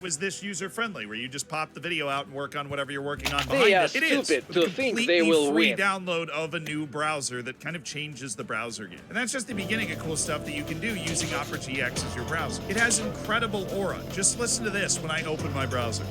Was this user-friendly, where you just pop the video out and work on whatever you're working on behind it? It is a completely free download of a new browser that kind of changes the browser game. And that's just the beginning of cool stuff that you can do using Opera GX as your browser. It has incredible aura. Just listen to this when I open my browser.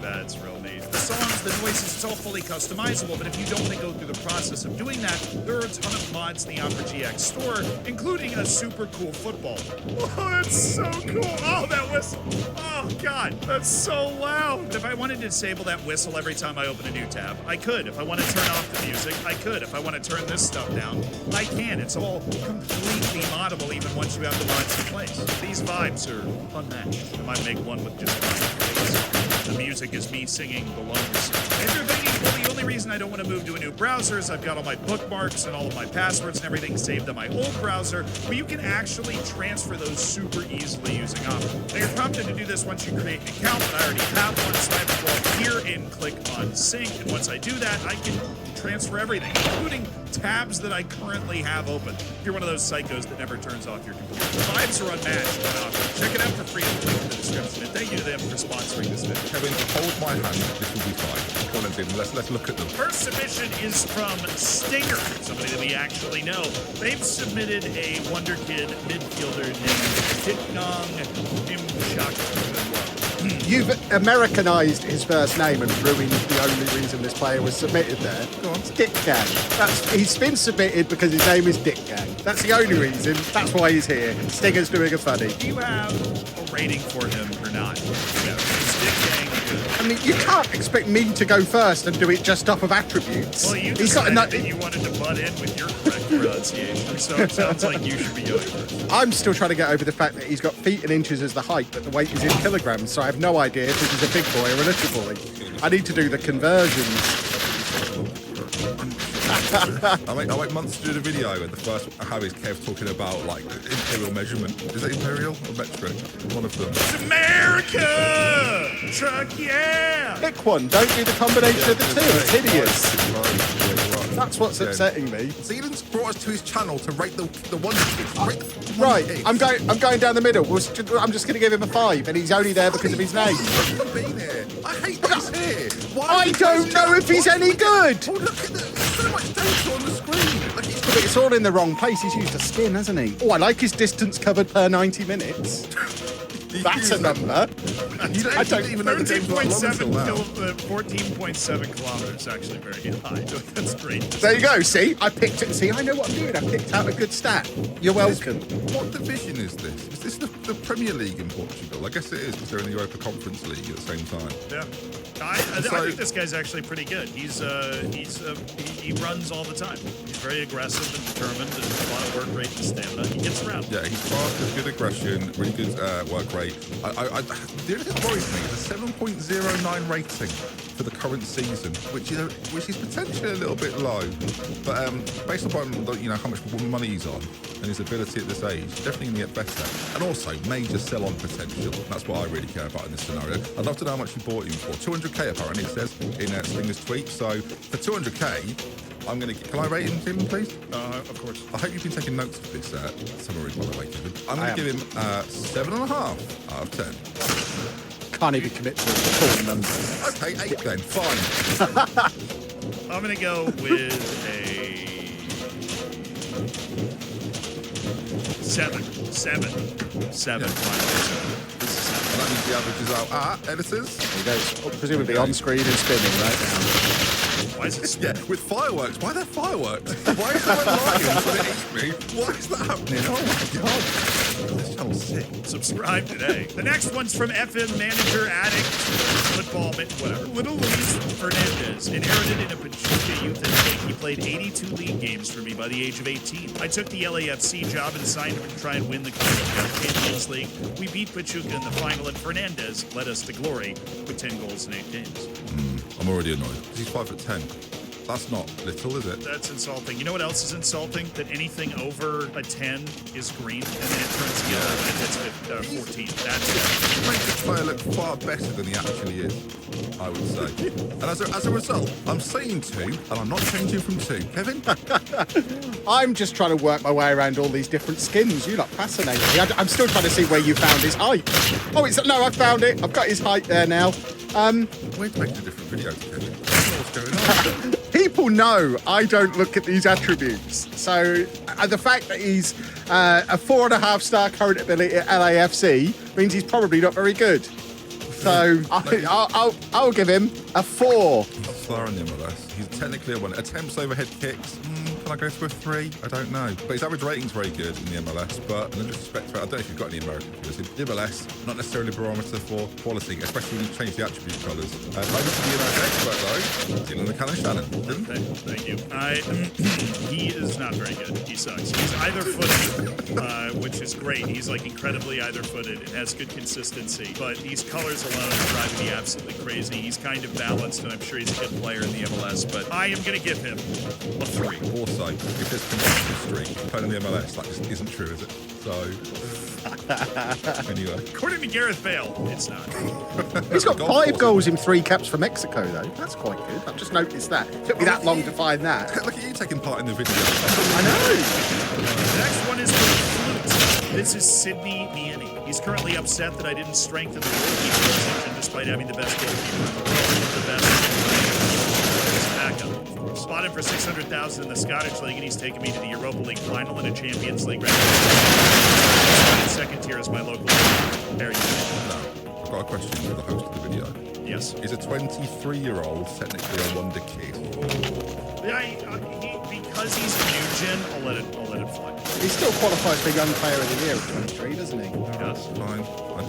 That's real neat. The songs, the noises, it's all fully customizable, but if you don't want to go through the process of doing that, there are a ton of mods in the Opera GX store, including a super cool football. Oh, that's so cool. Oh, that whistle. Oh, God, that's so loud. If I wanted to disable that whistle every time I open a new tab, I could. If I want to turn off the music, I could. If I want to turn this stuff down, I can. It's all completely moddable even once you have the mods in place. These vibes are unmatched. I might make one with just the music is me singing the lungs. If you're thinking, well, the only reason I don't want to move to a new browser is I've got all my bookmarks and all of my passwords and everything saved on my old browser, but you can actually transfer those super easily using Opera. Now, you're prompted to do this once you create an account, but I already have one, so I have to go up here and click on sync, and once I do that, I can transfer everything, including tabs that I currently have open. If you're one of those psychos that never turns off your computer. The vibes are unmatched on Opera. Check it out for free in the link in the description, and thank you to them for sponsoring this video. Kevin, hold my hand. This will be fine. Come on, let's look at them. First submission is from Stinger, somebody that we actually know. They've submitted a Wonder Kid midfielder named Ditnong Imchak. You've Americanized his first name and ruined the only reason this player was submitted there. Go on. It's Dick Gang. He's been submitted because his name is Dick Gang. That's the only reason. That's why he's here. Stinger's doing a funny. Do you have a rating for him or not? Yeah, is Dick Gang good? I mean, you can't expect me to go first and do it just off of attributes. Well, you decided that you wanted to butt in with your correct pronunciation, so it sounds like you should be going first. I'm still trying to get over the fact that he's got feet and inches as the height, but the weight is in kilograms, so I have no idea if this is a big boy or a little boy. I need to do the conversions. I wait months to do the video, and the first I have is Kev talking about like imperial measurement. Is it imperial or metric? One of them. It's America! Truck, yeah! Pick one. Don't do the combination of the two. It's hideous. That's what's upsetting me. Zealand's brought us to his channel to rate the Wonder Kids. Right, I'm going down the middle. I'm just going to give him a 5, and he's only there because of his name. Been here. I hate this here. I don't know if he's any good. Oh, look at this. There's so much data on the screen. Look, But it's all in the wrong place. He's used a skin, hasn't he? Oh, I like his distance covered per 90 minutes. That's a number. You don't even know the game's 14.7 kilometers, actually very high. That's great. There you go. See, I picked it. See, I know what I'm doing. I picked out a good stat. You're welcome. What division is this? Is this the Premier League in Portugal? I guess it is, because they're in the Europa Conference League at the same time. Yeah. I think this guy's actually pretty good. He runs all the time. He's very aggressive and determined, and a lot of work rate and stamina. He gets around. Yeah, he's fast, with good aggression, really good work rate. The only thing that worries me is a 7.09 rating for the current season, which is potentially a little bit low, but based upon how much money he's on and his ability at this age, definitely going to get better. And also major sell-on potential. That's what I really care about in this scenario. I'd love to know how much you bought him for. 200k apparently it says in Stinger's tweet. So for 200k, I'm going to. Can I rate him, please? Of course. I hope you've been taking notes of this summary, by the way, Kevin. I'm going to give him 7.5 out of 10. Can't even commit to a full number. Okay, 8 then. Fine. I'm going to go with a 7. 7. 7. Yeah. That means the average is out at editors. He goes presumably on screen and spinning right now. Why is it Yeah, with fireworks. Why are there fireworks? Why is there a lion trying to eat me? Why is that happening? Oh my god. This channel's sick. Subscribe today. The next one's from FM Manager Addict, football, whatever. Little Luis Fernandez, inherited in a Pachuca youth intake. He played 82 league games for me by the age of 18. I took the LAFC job and signed him to try and win the Champions League. We beat Pachuca in the final, and Fernandez led us to glory with 10 goals in 8 games. I'm already annoyed. He's 5'10". That's not little, is it? That's insulting. You know what else is insulting? That anything over a 10 is green, and then it turns yellow when it hits 14. That's it. It makes the player look far better than he actually is, I would say. And as a result, I'm saying 2, and I'm not changing from 2. Kevin? I'm just trying to work my way around all these different skins. You lot fascinate me. I'm still trying to see where you found his height. Oh, no, I found it. I've got his height there now. We're making a different video, Kevin. I don't know what's going on. People know I don't look at these attributes. So the fact that he's a 4.5-star current ability at LAFC means he's probably not very good. So I'll give him a 4. Star on the MLS. He's technically a 1. Attempts overhead kicks. Can I go for a 3? I don't know. But his average rating's very good in the MLS. But in respect to it, I don't know if you've got any American viewers. In the MLS, not necessarily a barometer for quality, especially when you change the attribute colours. Over to the United expert, though, Dylan the Cannon Shannon. Thank you. He is not very good. He sucks. He's either-footed, which is great. He's like incredibly either-footed and has good consistency. But these colors alone are driving me absolutely crazy. He's kind of balanced, and I'm sure he's a good player in the MLS. But I am going to give him a 3. Also, if there's competitive streak playing in the MLS, that just isn't true, is it? So, anyway. According to Gareth Bale, it's not. He's got 5 goals in 3 caps for Mexico, though. That's quite good. I've just noticed that. It took me that long to find that. Look at you taking part in the video. I know. The next one is for Flute. This is Sidney Miani. He's currently upset that I didn't strengthen the goalkeeper position despite having the best goalkeeper in the world. The best backup. Spotted for 600,000 in the Scottish League, and he's taken me to the Europa League final and a Champions League round. Second tier is my local league. There you go. Now, I've got a question for the host of the video. Yes. Is a 23-year-old technically a wonder kid? Because he's a new gen, I'll let it fly. He still qualifies for Young Player of the Year at 23, doesn't he? Yes. Fine.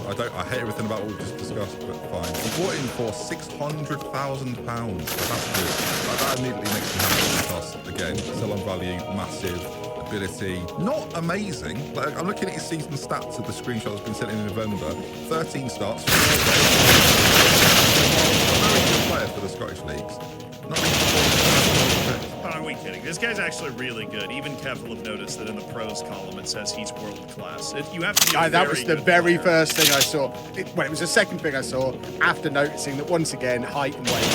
I hate everything about what we just discussed, but fine. He bought in for £600,000. That's good. That immediately makes me happy because, again, sell on value, massive. Ability, not amazing. Like, I'm looking at his season stats of the screenshot that's been sent in November. 13 starts. Very good player for the Scottish leagues. Not Are we kidding? This guy's actually really good. Even Kev will have noticed that in the pros column it says he's world class. You have to be that was the very first thing I saw. It was the second thing I saw after noticing that once again height and weight.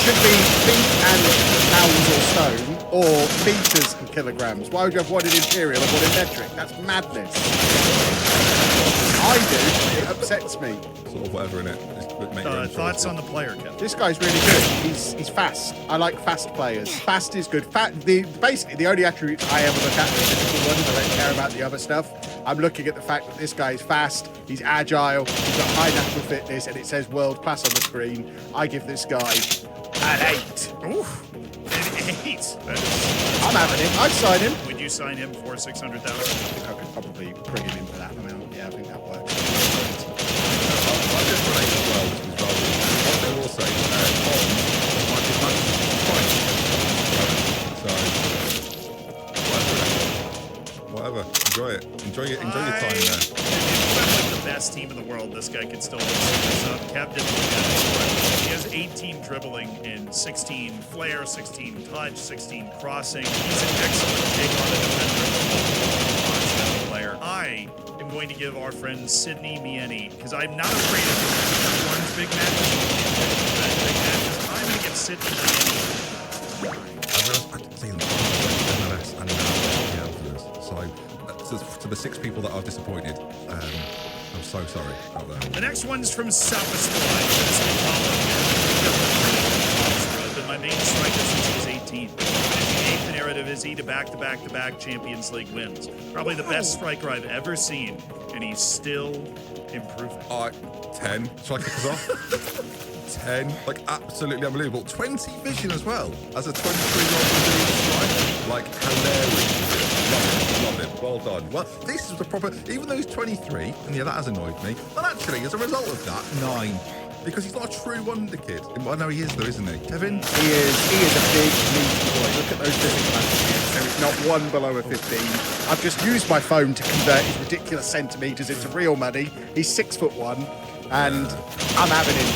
Should be feet and pounds or stone, or meters and kilograms. Why would you have one in imperial and one in metric? That's madness. I do. It upsets me. sort of whatever in it. Thoughts on the player, Ken? This guy's really good. He's fast. I like fast players. Fast is good. Basically, the only attributes I ever look at are the physical ones. I don't care about the other stuff. I'm looking at the fact that this guy is fast, he's agile, he's got high natural fitness, and it says world class on the screen. I give this guy an 8. Oof. An 8. I'm having him. I'd sign him. Would you sign him for 600,000? I think I could probably bring him in for that amount. Yeah, I think that works. I just relate as well, which is rather. What they will say, whatever. Enjoy it. Enjoy your time there. If you have the best team in the world, this guy could still hold this up. Kev didn't look at it. He has 18 dribbling and 16 flair, 16 touch, 16 crossing. He's an excellent take on a defender player. I am going to give our friend Sidney Miani, because I'm not afraid of one's big matches. I'm going to give Sidney Miani. I've seen MLS and so to the 6 people that are disappointed, I'm so sorry about that. The next one's from South Been my main striker since he was 18. The 8th narrative is he to back-to-back-to-back Champions League wins. Probably the best striker I've ever seen, and he's still improving. 10. Shall I kick us off? 10. Like, absolutely unbelievable. 20 vision as well. As a 23-year-old striker. Like, hilarious. Love it. Well done. Well, this is the proper... Even though he's 23, and yeah, that has annoyed me, but actually, as a result of that, 9. Because he's not a true wonder kid. I know he is, though, isn't he? Kevin? He is a big, meaty boy. Look at those physical attributes. There is not one below a 15. I've just used my phone to convert his ridiculous centimetres into real money. He's 6'1". And I'm having him.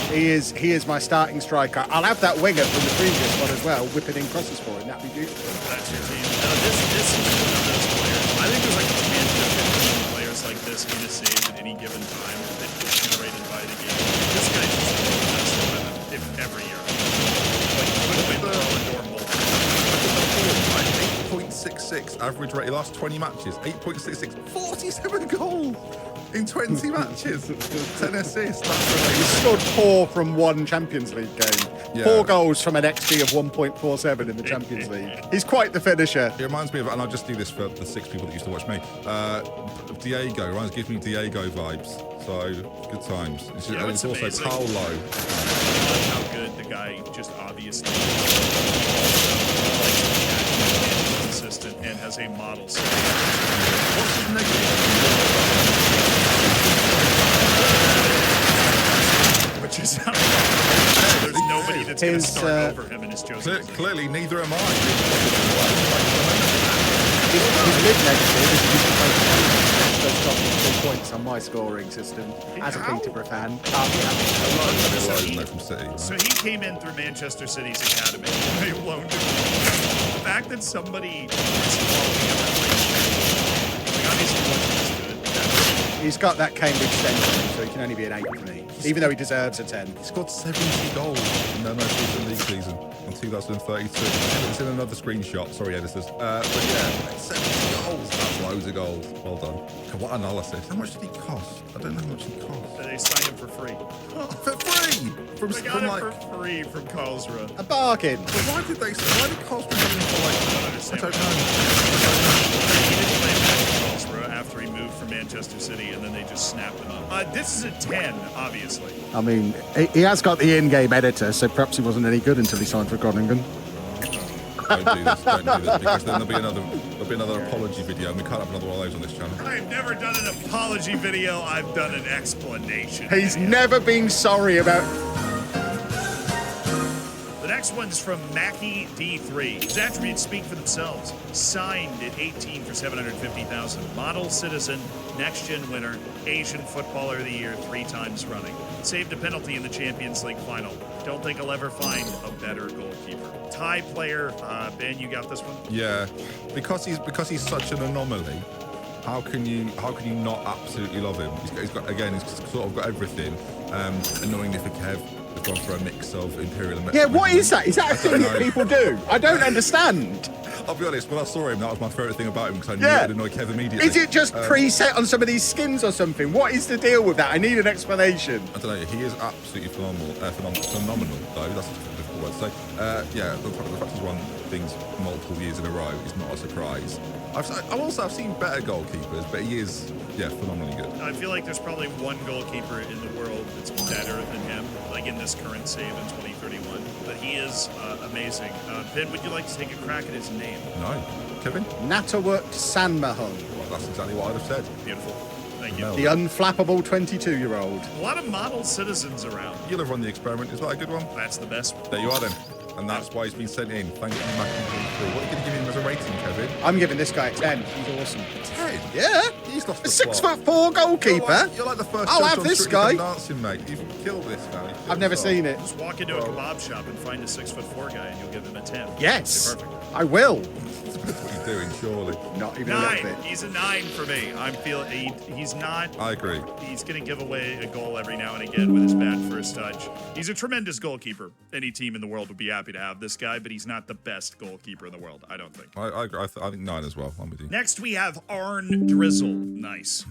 He is my starting striker. I'll have that winger from the previous one as well, whipping in crosses for him. That'd be beautiful. That's your team. This is one of those players. I think there's like a chance that players like this win a save at any given time that gets generated by the game. This guy's just the best weapon if every year. Like, could win the Ballon d'Or multiple. 8.66 average rate. Last 20 matches. 8.66. 47 goals in 20 matches. 10 assists. That's He scored 4 from one Champions League game. Yeah. 4 goals from an XG of 1.47 in the Champions League. He's quite the finisher. It reminds me of, and I'll just do this for the 6 people that used to watch me. Diego, gives me Diego vibes. So good times. It's, You know, and it's it's also amazing. Paolo. How good the guy just obviously consistent and has a model. What's his negative? Which is there's nobody that's going to start over him in his chosen position. Clearly, neither am I. His mid-negative is those top 3 points on my scoring system as a Peterborough fan. From City, right? So he came in through Manchester City's academy. They loaned him. The fact that somebody is following him, like obviously wasn't as good. He's got that Cambridge century, so he can only be an 8 for me, even though he deserves a 10. He scored 70 goals in their most recent league season in 2032. It's in another screenshot. Sorry, editors. But yeah, 70 goals. That's loads of goals. Well done. God, what analysis. How much did he cost? I don't know how much he cost. They signed him for free. For free! They got him for free from Karlsruhe. A bargain. But why did Karlsruhe have him for like... I don't understand. I don't know. He didn't play back for Karlsruhe after he moved from Manchester City, and then they just snapped him up. This is a 10, obviously. I mean, he has got the in-game editor, so perhaps he wasn't any good until he signed for Groningen. Don't do this, because then there'll be another apology video, and we can't have another one of those on this channel. I've never done an apology video. I've done an explanation. He's never been sorry about... The next one's from Mackie D3. His attributes speak for themselves. Signed at 18 for 750,000. Model citizen, next-gen winner, Asian Footballer of the Year 3 times running. Saved a penalty in the Champions League final. Don't think I'll ever find a better goalkeeper. Tie player, Ben, you got this one? Yeah, because he's such an anomaly. How can you not absolutely love him? He's sort of got everything. Annoyingly for Kev, they've gone for a mix of Imperial and Yeah, what is that? Is that a thing that people do? I don't understand. I'll be honest, when I saw him, that was my favourite thing about him, because I knew it would annoy Kev immediately. Is it just preset on some of these skins or something? What is the deal with that? I need an explanation. I don't know, he is absolutely phenomenal, though. That's a difficult word to say. Yeah, the fact he's won things multiple years in a row is not a surprise. I've seen better goalkeepers, but he is, phenomenally good. I feel like there's probably one goalkeeper in the world that's better than him, like in this current save in 2031. But he is amazing. Ben, would you like to take a crack at his name? No. Kevin? Natawut Sanmahon. Well, that's exactly what I'd have said. Beautiful. Thank you. The unflappable 22-year-old. A lot of model citizens around. You'll have run the experiment. Is that a good one? That's the best one. There you are then. And that's why he's been sent in. Thank you, Mackie. What are you going to give him as a rating, Kevin? I'm giving this guy a 10. He's awesome. 10? Yeah. He's lost A the 6'4" goalkeeper. You're like the first I'll judge have on this Strictly guy. Dancing, mate. You've killed this guy. I've never seen it. Just walk into a kebab shop and find a 6'4" guy and you'll give him a 10. Yes. Okay, perfect. I will. That's what he's doing, surely. Not even a little 9. bit. He's a 9 for me. I'm feeling he's not. I agree. He's going to give away a goal every now and again with his bad first touch. He's a tremendous goalkeeper. Any team in the world would be happy to have this guy, but he's not the best goalkeeper in the world, I don't think. I agree. I think 9 as well. I'm with you. Next, we have Arn Drizzle. Nice.